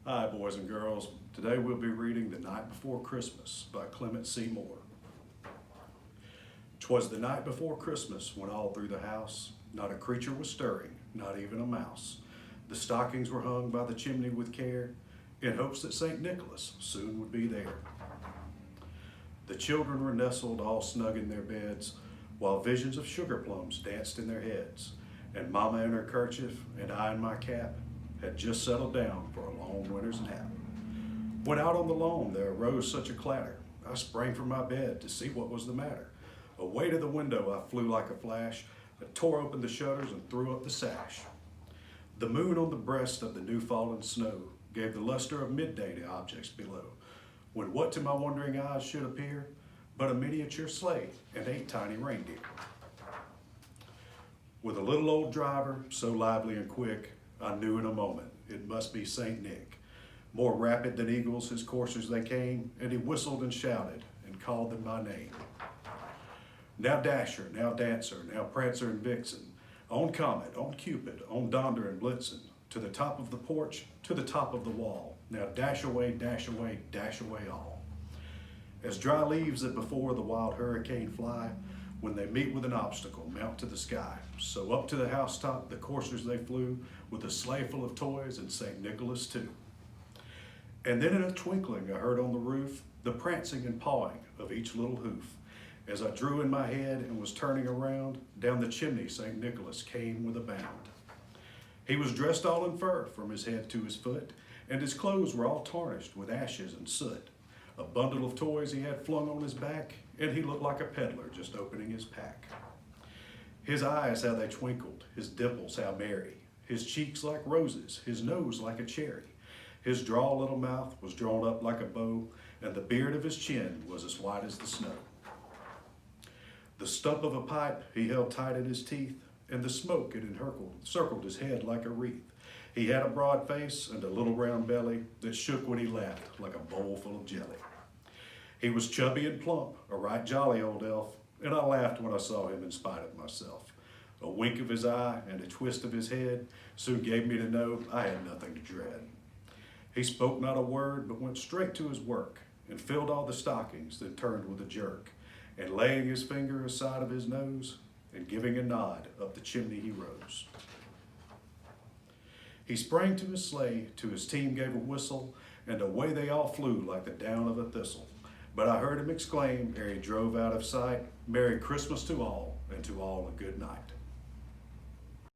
Hi, boys and girls. Today we'll be reading The Night Before Christmas by Clement C. Moore. 'Twas the night before Christmas when all through the house not a creature was stirring, not even a mouse. The stockings were hung by the chimney with care, in hopes that St. Nicholas soon would be there. The children were nestled all snug in their beds, while visions of sugar plums danced in their heads, and Mama in her kerchief and I in my cap had just settled down for a long winter's nap. When out on the lawn there arose such a clatter, I sprang from my bed to see what was the matter. Away to the window I flew like a flash, I tore open the shutters and threw up the sash. The moon on the breast of the new fallen snow gave the luster of midday to objects below, when what to my wondering eyes should appear but a miniature sleigh and 8 tiny reindeer. With a little old driver, so lively and quick, I knew in a moment it must be St. Nick. More rapid than eagles his coursers they came, and he whistled and shouted and called them by name. Now Dasher, now Dancer, now Prancer and Vixen, on Comet, on Cupid, on Donder and Blitzen, to the top of the porch, to the top of the wall. Now dash away, dash away, dash away all. As dry leaves that before the wild hurricane fly, when they meet with an obstacle, mount to the sky. So up to the housetop the coursers they flew, with a sleigh full of toys and St. Nicholas too. And then in a twinkling I heard on the roof the prancing and pawing of each little hoof. As I drew in my head and was turning around, down the chimney St. Nicholas came with a bound. He was dressed all in fur from his head to his foot, and his clothes were all tarnished with ashes and soot. A bundle of toys he had flung on his back, and he looked like a peddler just opening his pack. His eyes, how they twinkled, his dimples, how merry, his cheeks like roses, his nose like a cherry. His draw little mouth was drawn up like a bow, and the beard of his chin was as white as the snow. The stump of a pipe he held tight in his teeth, and the smoke it encircled his head like a wreath. He had a broad face and a little round belly that shook when he laughed like a bowl full of jelly. He was chubby and plump, a right jolly old elf, and I laughed when I saw him in spite of myself. A wink of his eye and a twist of his head soon gave me to know I had nothing to dread. He spoke not a word, but went straight to his work, and filled all the stockings, then turned with a jerk, and laying his finger aside of his nose, and giving a nod, up the chimney he rose. He sprang to his sleigh, to his team gave a whistle, and away they all flew like the down of a thistle. But I heard him exclaim, ere he drove out of sight, Merry Christmas to all, and to all a good night.